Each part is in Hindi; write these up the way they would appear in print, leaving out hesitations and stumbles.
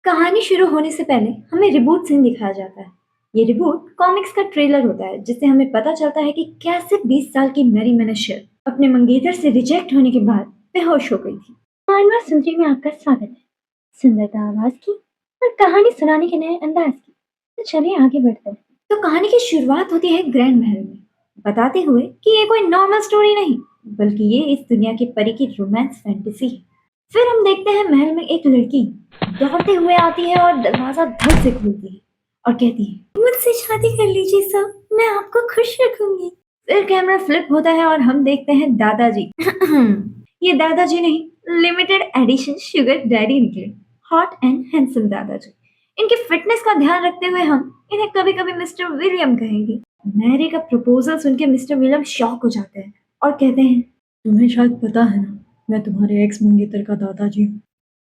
कहानी शुरू होने से पहले हमें रिबूट सीन दिखाया जाता है। ये रिबूट कॉमिक्स का ट्रेलर होता है जिससे हमें पता चलता है कि कैसे 20 साल की मैरी मैनेशर अपने मंगेतर से रिजेक्ट होने के बाद बेहोश हो गई थी। मानवा सुंदरी में आपका स्वागत है। सुंदरता आवाज की और कहानी सुनाने के नए अंदाज की। तो चलिए आगे बढ़ते हैं। तो कहानी की शुरुआत होती है ग्रैंड महल में, बताते हुए कि ये कोई नॉर्मल स्टोरी नहीं बल्कि ये इस दुनिया की परी की रोमांस फैंटेसी है। फिर हम देखते हैं महल में एक लड़की दौड़ते हुए आती है और दरवाजा धड़ से खोलती है और कहती है, मुझसे शादी कर लीजिए सर, मैं आपको खुश रखूंगी। फिर कैमरा फ्लिप होता है और हम देखते हैं दादाजी। ये दादाजी नहीं, लिमिटेड एडिशन शुगर डैडी निकले। हॉट एंड हैंडसम दादाजी। इनकी फिटनेस का ध्यान रखते हुए हम इन्हें कभी कभी मिस्टर विलियम कहेंगे। मैरी का प्रपोजल सुन के मिस्टर विलियम शॉक हो जाते हैं और कहते हैं, तुम्हें शायद पता है ना, मैं तुम्हारे एक्स मंगेतर का दादाजी हूँ।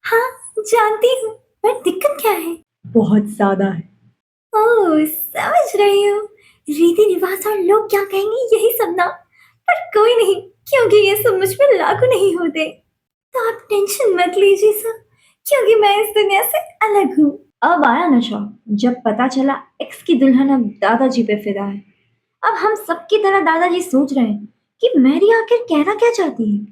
हाँ, जानती हूँ, पर दिक्कत क्या है? बहुत ज्यादा है। ओह, समझ रही हूँ। रीति रिवाज और लोग क्या कहेंगे यही सब ना। पर कोई नहीं, क्योंकि ये सब मुझ पे लागू नहीं होते। तो आप टेंशन मत लीजिए सर, क्योंकि मैं इस दुनिया से अलग हूँ। अब आया नशा जब पता चला एक्स की दुल्हन अब दादाजी पे फिदा है। अब हम सबकी तरह दादाजी सोच रहे हैं कि मैरी आखिर कहना क्या चाहती है,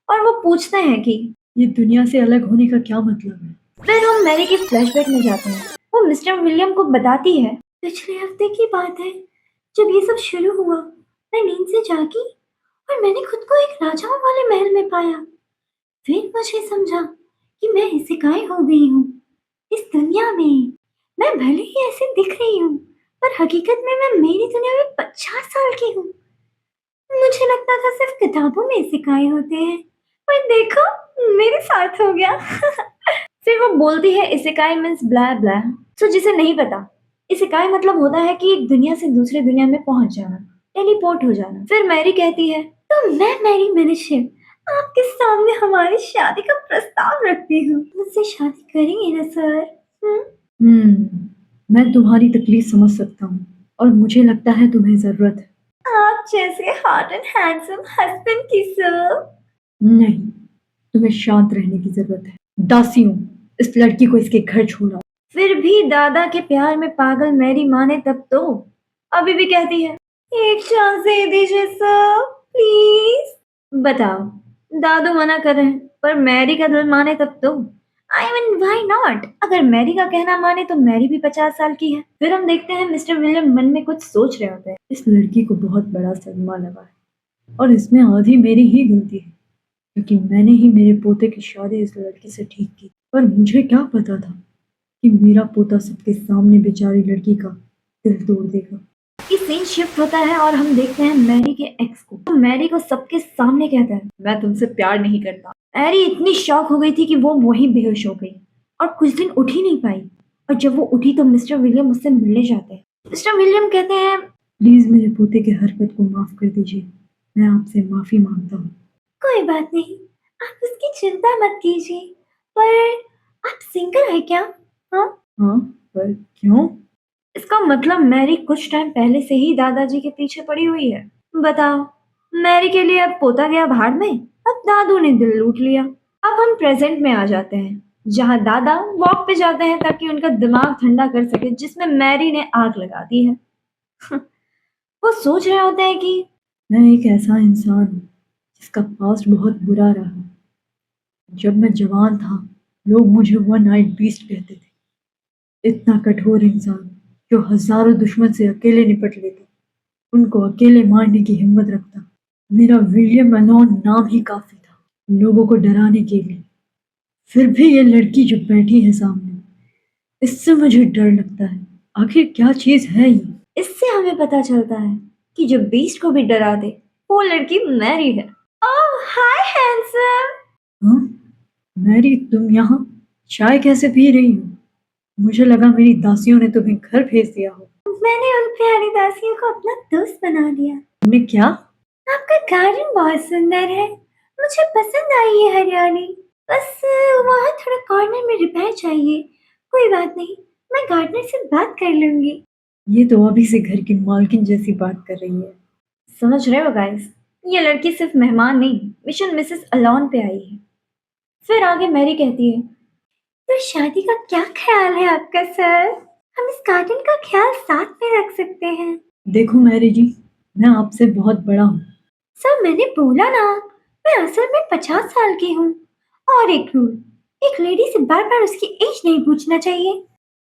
और वो पूछते हैं कि ये दुनिया से अलग होने का क्या मतलब है। फिर हम मैरी के फ्लैशबैक में जाते हैं। वो मिस्टर विलियम को बताती है, पिछले हफ्ते की बात है जब ये सब शुरू हुआ। मैं नींद से जागी और मैंने खुद को एक राजाओं वाले महल में पाया। फिर मुझे समझा कि मैं इसेकाई हो गई हूँ इस दुनिया में। मैं भले ही ऐसे दिख रही हूँ, पर हकीकत में मैं मेरी दुनिया में 50 साल की हूँ। मुझे लगता था सिर्फ किताबों में इसेकाई होते हैं, पर देखो मेरे साथ हो गया। फिर वो बोलती है, इसेकाई मीन्स ब्ला ब्ला। तो जिसे नहीं पता, इसेकाई मतलब होता है कि एक दुनिया से दूसरे दुनिया में पहुंच जाना, टेलीपोर्ट हो जाना। फिर मैरी कहती है, तो मैं मैरी मैनेशर आपके सामने हमारी शादी का प्रस्ताव रखती हूँ। मुझसे शादी करेंगे ना सर? मैं तुम्हारी तकलीफ समझ सकता हूँ और मुझे लगता है तुम्हें जरूरत है आप जैसे हॉट एंड हैंडसम हस्बैंड की सर। नहीं, तुम्हें शांत रहने की जरूरत है। दासी हूँ, इस लड़की को इसके घर छोड़ा। फिर भी दादा के प्यार में पागल मैरी माने तब तो। अभी भी कहती है, एक चांस दे दीजिए सर, प्लीज। बताओ, दादू मना कर रहे हैं पर मैरी का दिल माने तब तो। I mean why not? अगर मैरी का कहना माने तो मैरी भी 50 साल की है। फिर हम देखते हैं मिस्टर विलियम मन में कुछ सोच रहे होते हैं। इस लड़की को बहुत बड़ा सदमा लगा है और इसमें आधी मेरी ही गलती है, क्योंकि मैंने ही मेरे पोते की शादी इस लड़की से ठीक की। पर मुझे क्या पता था कि मेरा पोता सबके सामने बेचारी लड़की का दिल तोड़ देगा। ये सीन शिफ्ट होता है और हम देखते हैं मैरी के एक्स को। तो मैरी को सबके सामने कहता है, मैं तुमसे प्यार नहीं करता। मैरी इतनी शॉक हो गई थी कि वो वहीं बेहोश हो गई और कुछ दिन उठ ही नहीं पाई। और जब वो उठी तो मिस्टर विलियम उससे मिलने जाते हैं। मिस्टर विलियम कहते हैं, प्लीज मेरे पोते के हरकत को माफ कर दीजिए, मैं आपसे माफी मांगता हूँ। कोई बात नहीं, आप उसकी चिंता मत कीजिए। पर आप सिंगल है क्या? हाँ हाँ, पर क्यों? इसका मतलब मैरी कुछ टाइम पहले से ही दादाजी के पीछे पड़ी हुई है। बताओ, मैरी के लिए अब पोता गया भाड़ में, अब दादू ने दिल लूट लिया। अब हम प्रेजेंट में आ जाते हैं जहाँ दादा वॉक पे जाते हैं ताकि उनका दिमाग ठंडा कर सके, जिसमें मैरी ने आग लगा दी है। वो सोच रहे होते हैं कि मैं एक ऐसा इंसान हूँ जिसका पास्ट बहुत बुरा रहा। जब मैं जवान था लोग मुझे वन आइड बीस्ट कहते थे। इतना कठोर इंसान जो हजारों दुश्मन से अकेले निपट लेता, उनको अकेले मारने की हिम्मत रखता। मेरा विलियम अलोन नाम ही काफी था लोगों को डराने के लिए। फिर भी ये लड़की जो बैठी है सामने, इससे मुझे डर लगता है। आखिर क्या चीज है ये? इससे हमें पता चलता है कि जो बीस्ट को भी डरा दे वो लड़की मैरी है। ओह हाय हैंडसम। हाँ, मैरी तुम यहाँ चाय कैसे पी रही हो? मुझे लगा मेरी दासियों ने तुम्हें घर भेज दिया हो। मैंने उन प्यारी दासियों को अपना दोस्त बना लिया। तुमने क्या? आपका गार्डन बहुत सुंदर है, मुझे पसंद आई ये हरियाली। बस वहाँ थोड़ा कॉर्नर में रिपेयर चाहिए। कोई बात नहीं, मैं गार्डनर से बात कर लूंगी। ये तो अभी से घर की मालकिन जैसी बात कर रही है। समझ रहे हो गाइस, ये लड़की सिर्फ मेहमान नहीं, मिशन मिसेस अलॉन पे आई है। फिर आगे मैरी कहती है, तो शादी का क्या ख्याल है आपका सर? हम इस गार्डन का ख्याल साथ में रख सकते हैं। देखो मैरी जी, मैं आपसे बहुत बड़ा हूँ। सर मैंने बोला ना, मैं असल में 50 साल की हूँ। और एक रूल, एक लेडी से बार बार उसकी एज नहीं पूछना चाहिए।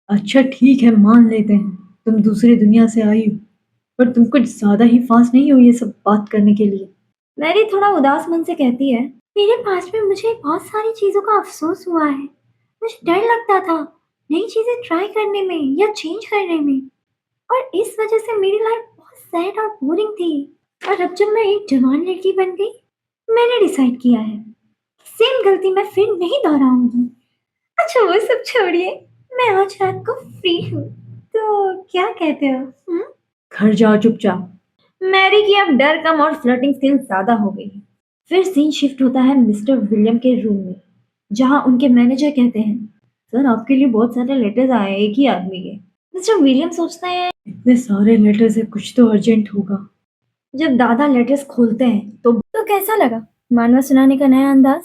अच्छा ठीक है, मान लेते हैं तुम दूसरी दुनिया से आई हो, पर तुम कुछ ज्यादा ही फास्ट नहीं हो ये सब बात करने के लिए। मैरी थोड़ा उदास मन से कहती है, मेरे पास में मुझे बहुत सारी चीजों का अफसोस हुआ है। मुझे डर लगता था नई चीजें ट्राई करने में या चेंज करने में, और इस वजह से मेरी लाइफ बहुत सैड और बोरिंग थी। और अब जब मैं एक जवान लड़की बन गई, मैंने डिसाइड किया है सेम गलती मैं फिर नहीं दोहराऊंगी। अच्छा वो सब छोड़िए, मैं आज रात को फ्री हूँ, तो क्या कहते हो? हम्म? घर जाओ चुपचाप। मैरी की अब डर कम और फ्लर्टिंग स्किल ज्यादा हो गई है। फिर सीन शिफ्ट होता है मिस्टर विलियम के रूम में, जहां उनके मैनेजर कहते हैं, सर आपके लिए बहुत सारे लेटर्स आए हैं एक ही आदमी के। मिस्टर विलियम सोचते हैं इतने सारे लेटर्स है, कुछ तो अर्जेंट होगा। जब दादा लेटर्स खोलते हैं तो कैसा लगा मानवा सुनाने का नया अंदाज?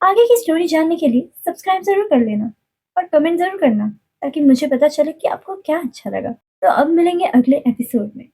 आगे की स्टोरी जानने के लिए सब्सक्राइब जरूर कर लेना और कमेंट जरूर करना, ताकि मुझे पता चले कि आपको क्या अच्छा लगा। तो अब मिलेंगे अगले एपिसोड में।